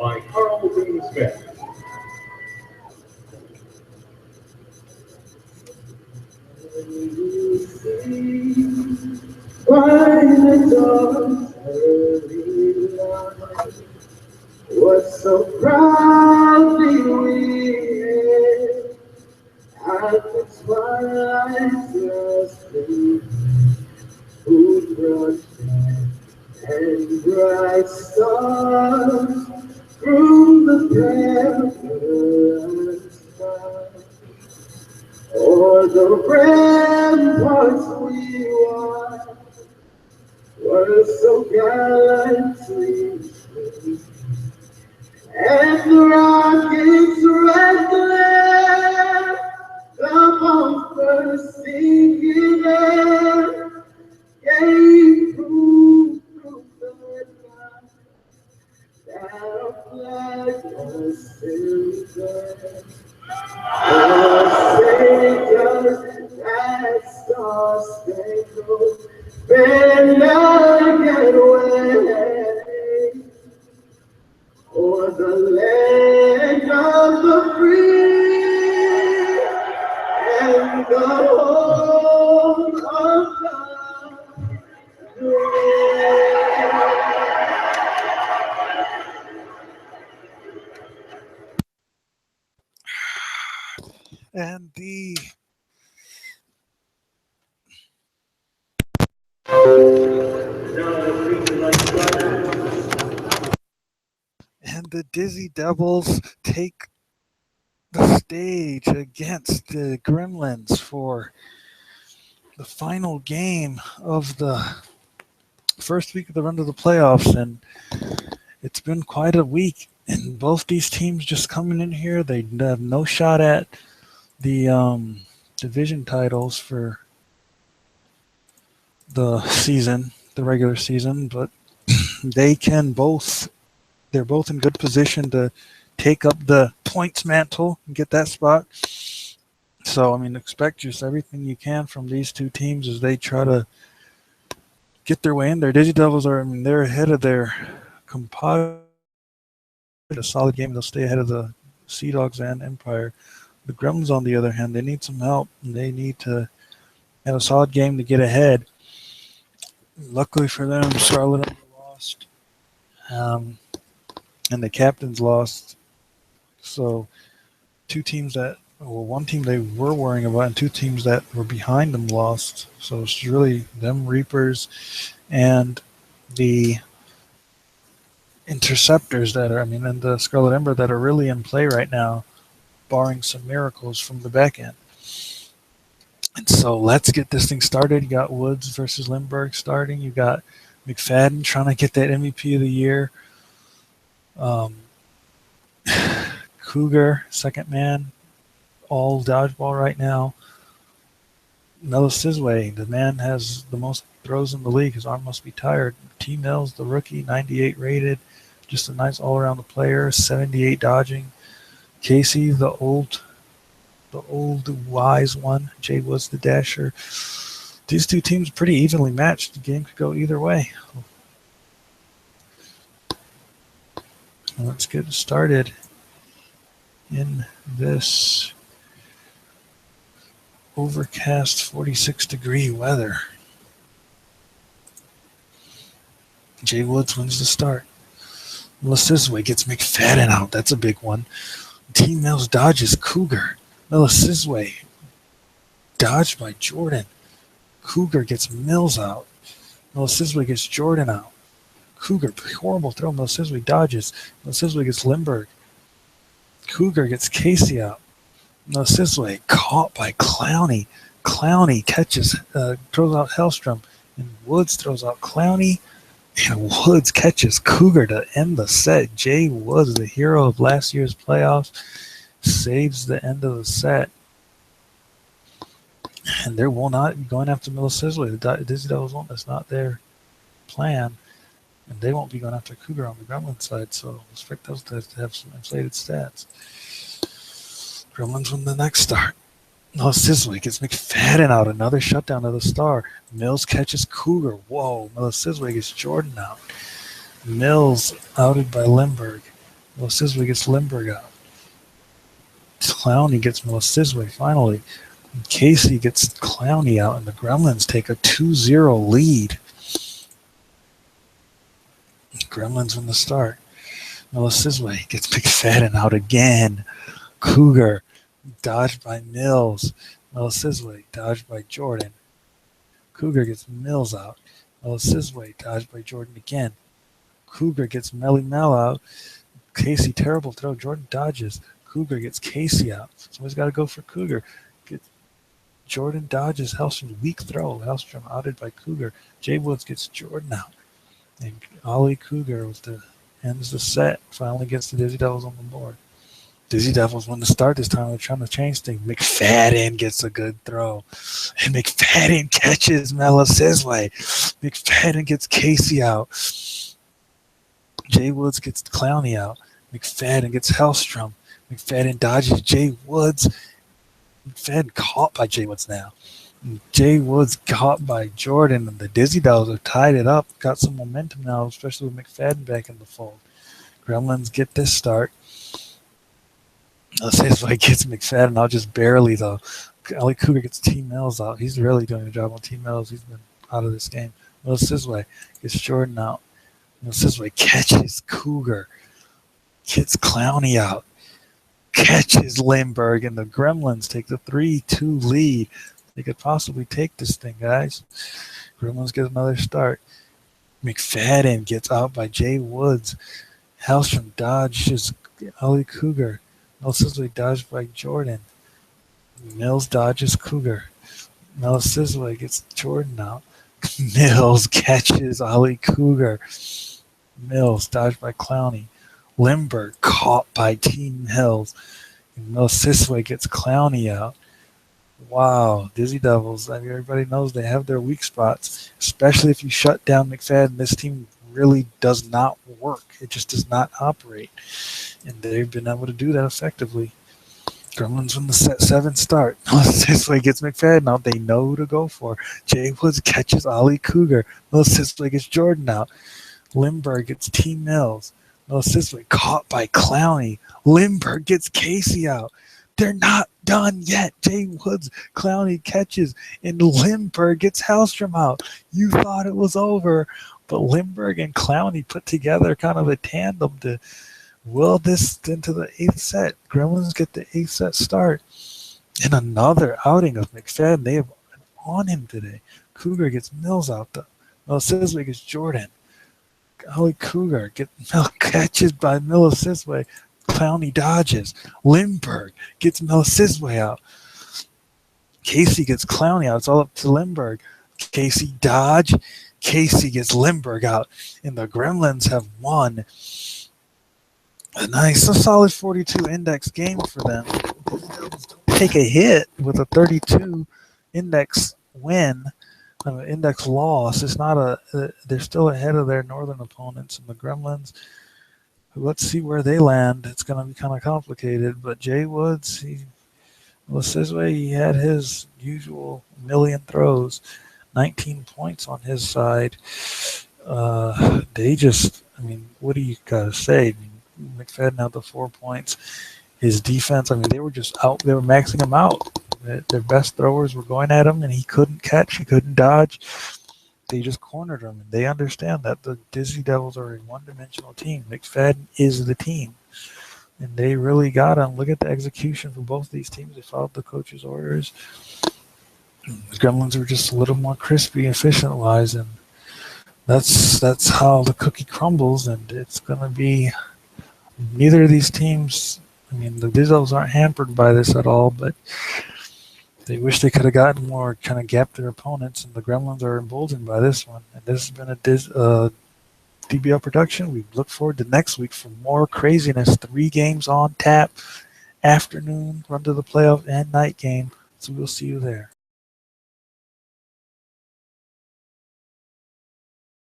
by Carlton Smith. By the dawn's early light, what so proudly we hailed at the twilight's last gleam, who brought death and bright stars through the perilous fight. O'er the ramparts we watched were so gallantly streamed, and the rocket's red glare, the bomb's bursting in air, gave proof through the night that our flag was still there. Oh, say does that star-spangled banner get wave o'er the land of the free and the home of the And the Dizzy Devils take the stage against the Gremlins for the final game of the first week of the run to the playoffs, and it's been quite a week. And both these teams just coming in here, they have no shot at the division titles for the season, the regular season, but they're both in good position to take up the points mantle and get that spot. So, I mean, expect just everything you can from these two teams as they try to get their way in there. Dizzy Devils they're ahead of their composite. A solid game. They'll stay ahead of the Sea Dogs and Empire. The Gremlins, on the other hand, they need some help. And they need to have a solid game to get ahead. Luckily for them, Scarlet lost. And the captains lost. So one team they were worrying about and two teams that were behind them lost. So it's really them Reapers and the Interceptors and the Scarlet Ember that are really in play right now, barring some miracles from the back end. And so let's get this thing started. You got Woods versus Lindbergh starting. You got McFadden trying to get that MVP of the year. Cougar, second man, all dodgeball right now. Melo Sizwe, the man has the most throws in the league. His arm must be tired. T. Mills, the rookie, 98 rated. Just a nice all-around player, 78 dodging. Casey, the old wise one. Jay Woods, the dasher. These two teams pretty evenly matched. The game could go either way. Let's get started in this overcast 46-degree weather. Jay Woods wins the start. Melisizwe gets McFadden out. That's a big one. T. Mills dodges Cougar. Melisizwe dodged by Jordan. Cougar gets Mills out. Melisizwe gets Jordan out. Cougar, horrible throw. Melisizwe dodges. Melisizwe gets Lindbergh. Cougar gets Casey out. Melisizwe caught by Clowney. Clowney catches, throws out Hellstrom. And Woods throws out Clowney. And Woods catches Cougar to end the set. Jay Woods, the hero of last year's playoffs, saves the end of the set. And they will not be going after Melisizwe. The Dizzy Devils won't. That's not their plan. And they won't be going after Cougar on the Gremlin side. So expect those to have some inflated stats. Gremlins win the next start. Melisizwe gets McFadden out. Another shutdown of the star. Mills catches Cougar. Whoa. Melisizwe gets Jordan out. Mills outed by Lindbergh. Milosizwe gets Lindbergh out. Clowney gets Milosizwe finally. Casey gets Clowney out, and the Gremlins take a 2-0 lead. Gremlins win the start. Milosizwe gets McFadden out again. Cougar dodged by Mills. Milosizwe dodged by Jordan. Cougar gets Mills out. Milosizwe dodged by Jordan again. Cougar gets Melly Mel out. Casey, terrible throw. Jordan dodges. Cougar gets Casey out. Somebody's got to go for Cougar. Jordan dodges Hellstrom's weak throw. Hellstrom outed by Cougar. Jay Woods gets Jordan out. And Ollie Cougar ends the set. Finally gets the Dizzy Devils on the board. Dizzy Devils won the start this time. They're trying to change things. McFadden gets a good throw. And McFadden catches Milosizwe. McFadden gets Casey out. Jay Woods gets Clowney out. McFadden gets Hellstrom. McFadden dodges Jay Woods. McFadden caught by Jay Woods now. Jay Woods caught by Jordan, and the Dizzy Devils have tied it up. Got some momentum now, especially with McFadden back in the fold. Gremlins get this start. Milosizwe gets McFadden out just barely, though. Ali Cougar gets T. Mills out. He's really doing a job on T. Mills. He's been out of this game. Milosizwe gets Jordan out. Milosizwe catches Cougar. Gets Clowney out. Catches Lindbergh, and the Gremlins take the 3-2 lead. They could possibly take this thing, guys. Gremlins get another start. McFadden gets out by Jay Woods. Hellstrom dodges Ali Cougar. Milosizwe dodged by Jordan. Mills dodges Cougar. Milosizwe gets Jordan out. Mills catches Ali Cougar. Mills dodged by Clowney. Lindbergh caught by Team Mills. Milosizwe gets Clowney out. Wow, Dizzy Devils. I mean, everybody knows they have their weak spots, especially if you shut down McFadden. This team really does not work. It just does not operate. And they've been able to do that effectively. Gremlins win the set 7 start. Milosizwe gets McFadden out. They know who to go for. Jay Woods catches Ali Cougar. Milosizwe gets Jordan out. Lindbergh gets T. Mills. Milosizwe caught by Clowney. Lindbergh gets Casey out. They're not done yet. Jay Woods, Clowney catches, and Lindbergh gets Hellstrom out. You thought it was over, but Lindbergh and Clowney put together kind of a tandem to will this into the 8th set. Gremlins get the 8th set start. And another outing of McFadden. They have been on him today. Cougar gets Mills out, though. Milosizwe gets Jordan. Golly, Cougar catches by Milosizwe. Clowney dodges. Lindbergh gets Milosizwe out. Casey gets Clowney out. It's all up to Lindbergh. Casey dodge. Casey gets Lindbergh out. And the Gremlins have won a solid 42 index game for them. Take a hit with a 32 index win. Index loss. It's not they're still ahead of their northern opponents, and the Gremlins. Let's see where they land. It's going to be kind of complicated, but Jay Woods, he had his usual million throws, 19 points on his side. What do you got to say? McFadden had the 4 points. His defense, they were just out. They were maxing him out. Their best throwers were going at him, and he couldn't catch. He couldn't dodge. They just cornered him, and they understand that the Dizzy Devils are a one-dimensional team. McFadden is the team, and they really got him. Look at the execution for both these teams. They followed the coach's orders. The Gremlins were just a little more crispy, efficient-wise, and that's how the cookie crumbles, and it's going to be neither of these teams. The Dizzy Devils aren't hampered by this at all, but they wish they could have gotten more, kind of gapped their opponents, and the Gremlins are emboldened by this one. And this has been a DBL production. We look forward to next week for more craziness. 3 games on tap, afternoon, run to the playoff, and night game. So we'll see you there.